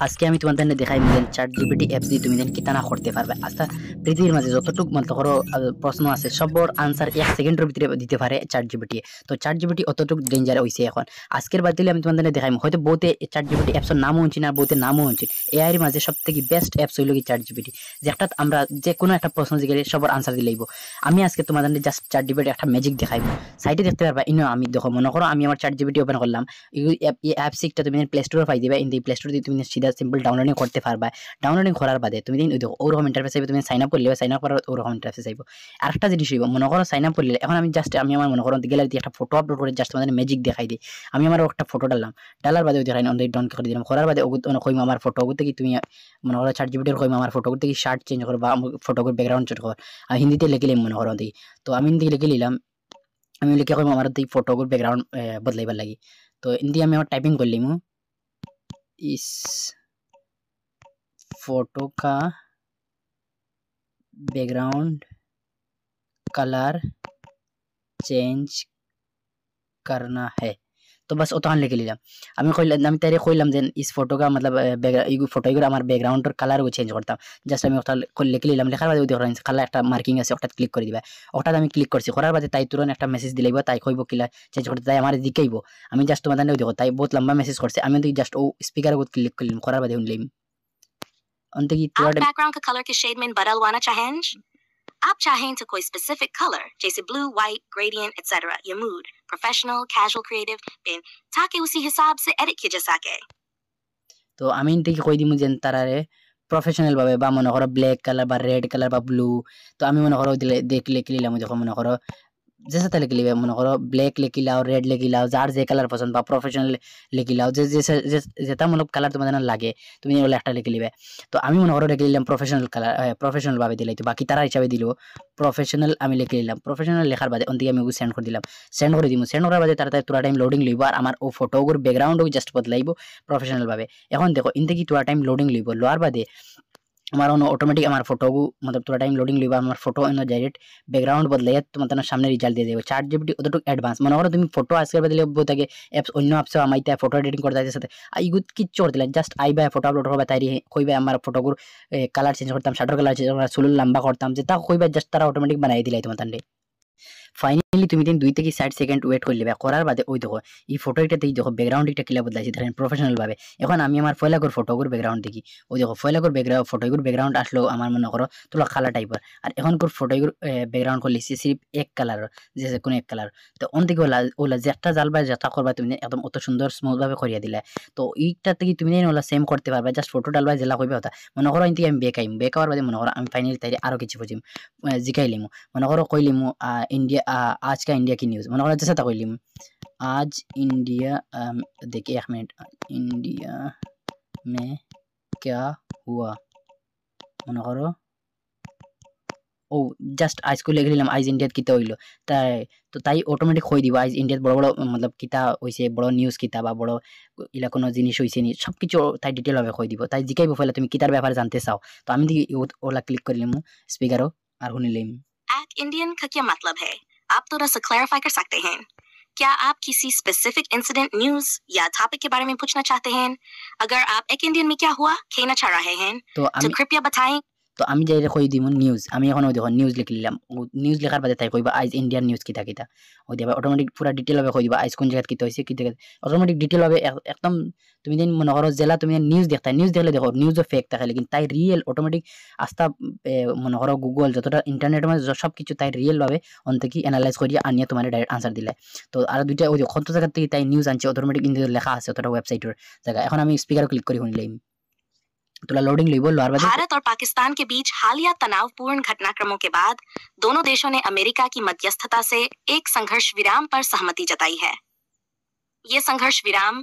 আজকে আমি তোমাদের দেখাই মিলেন চ্যাট জিপিটি অ্যাপস দিয়ে তুমি দেন কিতানা করতে পারবে। আচ্ছা, পৃথিবীর মাঝে যতটুকু মনে করো প্রশ্ন আছে সবর আনসার 1 সেকেন্ডের ভিতরে দিতে পারে চ্যাট জিপিটি। তো চ্যাট জিপিটি অতটুকু ডেঞ্জার হইছে এখন। আজকের বাদ দিলে আমি তোমাদের দেখাই, হয়তো বহুতে চ্যাট জিপিটি অ্যাপসের নামও শুনছি না, বহুতে নামও শুনছি। এআই এর মাঝে সবথেকে বেস্ট অ্যাপস হইল কি চ্যাট জিপিটি, যেটা আমরা যে কোনো একটা প্রশ্ন জিজ্ঞেস সবার আনসার দিলেইব। আমি আজকে তোমাদের জাস্ট চ্যাট জিপিটি একটা ম্যাজিক দেখাইব। সাইটে দেখতে পারবা ইনো আমি দেখো, মনে করো আমি আমার চ্যাট জিপিটি ওপেন করলাম, এই অ্যাপসটা তুমি প্লে স্টোরে পাই দিবা। ইন দি প্লে স্টোর দিয়ে তুমি সিধা সিম্পল ডাউনলোডিং করতে পারবা। ডাউনলোডিং করার বাদে তুমি দেখো ওরকম ইন্টারফেস আইবে, তুমি সাইন আপ করলে সাইন আপ করার ওরকম ইন্টারফেস আইব। আরেকটা জিনিস হইব, মনে করো সাইন আপ করলে এখন আমি জাস্ট আমি আমার মনে করো গ্যালারিতে একটা ফটো আপলোড করে জাস্ট তোমাদের ম্যাজিক দেখাই দিই। আমি আমার একটা ফটো ডাললাম, ডালার বাদে দেখাই অন ডাউন করে দিলাম, করার বাদে কইম আমার ফটো করতে কি তুমি মনে করো চ্যাট জিপিটির কইম আমার ফটো করতে কি শার্ট চেঞ্জ করো বা ফটো করে ব্যাকগ্রাউন্ড চেঞ্জ কর। আমি হিন্দিতে লিখলাম মনে করো দেখি, তো আমি হিন্দি লিখে নিলাম। আমি লিখে কইম আমার এই ফটো করে ব্যাকগ্রাউন্ড বদলাইবার লাগি। তো হিন্দি আমি আমার টাইপিং করলিম, इस फोटो का बैकग्राउंड कलर चेंज करना है। तो बस ओतान लिख लिलाम। আমি কইলাম, আমি তাইরে কইলাম যে ইস ফটো কা मतलब এই ফটো এগুলো আমার ব্যাকগ্রাউন্ডের কালার ও চেঞ্জ করতাম। জাস্ট আমি ওটা লিখে নিলাম, লেখার বাদে ওই দেখো কালার একটা মার্কিং আছে, ওটা ক্লিক করে দিবা। ওটা আমি ক্লিক করছি, করার বাদে তাই তুরন্ত একটা মেসেজ দিলাইব, তাই কইব কিলা চেঞ্জ করতে, তাই আমার দিকেইব। আমি জাস্ট তোমাদের ওই দেখো তাই বহুত লম্বা মেসেজ করছে, আমি তো জাস্ট ও স্পিকারে বহুত ক্লিক করলাম, করার বাদে শুনলাম अंत की आप बैकग्राउंड का कलर के शेड में बदलवाना चाहें? आप चाहें तो कोई स्पेसिफिक कलर जैसे ब्लू, व्हाइट, ग्रेडियंट एटसेट्रा, या mood professional, casual, creative pen ताकि उसी हिसाब से एडिट किया जा सके। तो আমি ইনতে কই দিমু যেন তারারে প্রফেশনাল ভাবে বা মনে করো ব্ল্যাক কালার বা রেড কালার বা ব্লু। তো আমি মনে করো দিলে দেখলে লিখলাম, দেখো মনে করো जैसा लिख लिया, मन करो ब्लैक लिखी लाओ, रेड लिखी लाओ, जार जे कलर पसंद बा प्रोफेशनल लिखी लाओ, जे जेता मतलब कलर तुम्हारे ना लागे তুমি ওগুলো একটা লিখে লিবে। তো আমি মনে করো লিখে নিলাম প্রফেশনাল কালার, প্রফেশনাল ভাবে দিলাই, তো বাকি তারা হিসাবে দিল প্রফেশনাল। আমি লিখে নিলাম প্রফেশনাল, লেখার বাদে ওদিকে আমি সেন্ড করে দিলাম। সেন্ড করে দিব, সেন্ড করার বাদে তারা তোরা টাইম লোডিং লইব, আর আমার ও ফটোগুর ব্যাকগ্রাউন্ডও জাস্ট বদলাইব প্রফেশনাল ভাবে। এখন দেখো ইনতে কি তোরা টাইম লোডিং লইব, লোয়ার বাদে আমার অটোমেটিক আমার ফটো मतलब थोड़ा टाइम लोडिंग লিবা, আমার ফটো এনে ডাইরেক্ট ব্যাকগ্রাউন্ড বদলাইয়া তোমাদের সামনে রেজাল্ট দিয়ে দেবে। চ্যাট জিপিটি অতটুকু অ্যাডভান্স, মনে করো তুমি ফটো আজকে বদলে থাকে অ্যাপস অন্য অ্যাপসে আমাইতে ফটো এডিটিং করতে আছে সাথে আইগুত কিচ্ছু করতে লাগে, জাস্ট আইবা ফটো আপলোড করবা, তাই কইবা আমার ফটোগুর কালার চেঞ্জ করতাম, শাটার কালার চেঞ্জ করতাম, চুল লম্বা করতাম, যেটা কইবা জাস্ট তারা অটোমেটিক বানাই দিলাই তোমাদের। ফাইনালি তুমি দিন 2 থেকে 60 সেকেন্ড ওয়েট করে নেবে, করার বাদে ওই দেখো এই ফটোটাতেই দেখো ব্যাকগ্রাউন্ড একটা কিলা বদলাইছে দেখেন প্রফেশনাল ভাবে। এখন আমি আমার ফয়লাগর ফটোগুর ব্যাকগ্রাউন্ড দেখি, ওই দেখো ফয়লাগর ব্যাকগ্রাউন্ড ফটোগুর ব্যাকগ্রাউন্ড আসলো আমার মনে করো তোলা কালা টাইপের, আর এখন কোর ফটোগুর ব্যাকগ্রাউন্ড করলে সির্ফ এক কালার, যে কোনো এক কালার। তো অন থেকে ওলা যেটা জালবা যেটা করবা তুমি একদম অত সুন্দর স্মুথ ভাবে করিয়া দিলা। তো এইটা থেকে তুমি ওলা সেম করতে পারবা, জাস্ট ফটো ডালবা জেলা কইবে কথা। মনে করো ইনতে আমি বেকাইম, বেকাওয়ার বাদে মনে করো আমি ফাইনালি তাই আরো কিছু বুঝিম জিকাইলিমু। মনে করো কইলিমু इंडिया आज का इंडिया की न्यूज़, मन करो जैसा था आज इंडिया देखिए 1 मिनट, इंडिया में क्या हुआ, मन करो ও জাস্ট আজ को লিখে নিলাম আজ ইন্ডিয়াত কিতা হইলো, তাই তো তাই অটোমেটিক হয়ে দিব আজ ইন্ডিয়াত বড় বড় मतलब কিতা হইছে, বড় নিউজ কিতা বা বড় ইলা কোনো জিনিস হইছে নি সবকিছু তাই ডিটেইল ভাবে কই দিব। তাই জিকাইবো ফলে তুমি কিতার ব্যাপারে জানতে চাও, তো আমি দেখি ওলা ক্লিক করিলাম স্পিকারও আর শুনিলাম। एक इंडियन का क्या मतलब है, आप थोड़ा सा क्लैरिफाई कर सकते हैं? क्या आप किसी स्पेसिफिक इंसिडेंट, न्यूज या टॉपिक के बारे में पूछना चाहते हैं? अगर आप एक इंडियन में क्या हुआ कहना चाह रहे हैं तो कृपया बताएं। তো আমি যাই কই দিম নিউজ, আমি এখন ওই দেখো নিউজ লিখে নিলাম, নিউজ লেখার বাদে তাই কইবা আজ ইন্ডিয়ান নিউজ কিতা কিতা, ওই দিবা অটোমেটিক পুরা ডিটেইল ভাবে কই দিবা আজ কোন জায়গা কিতা হইছে কিতা, অটোমেটিক ডিটেইল ভাবে একদম তুমি দিন মনে করো জেলা তুমি নিউজ দেখতা, নিউজ দেখলে দেখো নিউজও ফেক থাকে, কিন্তু তাই রিয়েল অটোমেটিক আস্থা মনে করো গুগল যতটা ইন্টারনেটের মধ্যে সব কিছু তাই রিয়েল ভাবে অন্ত কি অ্যানালাইজ করিয়া আনিয়া তোমার ডাইরেক্ট আনসার দিলে। তো আর দুইটা ওই কত জায়গা থেকে তাই নিউজ আনছে অটোমেটিক কিন্তু লেখা আছে অতটা ওয়েবসাইটের জায়গা। এখন আমি স্পিকার ক্লিক করি শুনলাম তোলা लोडिंग लइबो। भारत और पाकिस्तान के बीच हालिया तनावपूर्ण घटनाक्रमों के बाद दोनों देशों ने अमेरिका की मध्यस्थता से एक संघर्ष विराम पर सहमति जताई है। ये संघर्ष विराम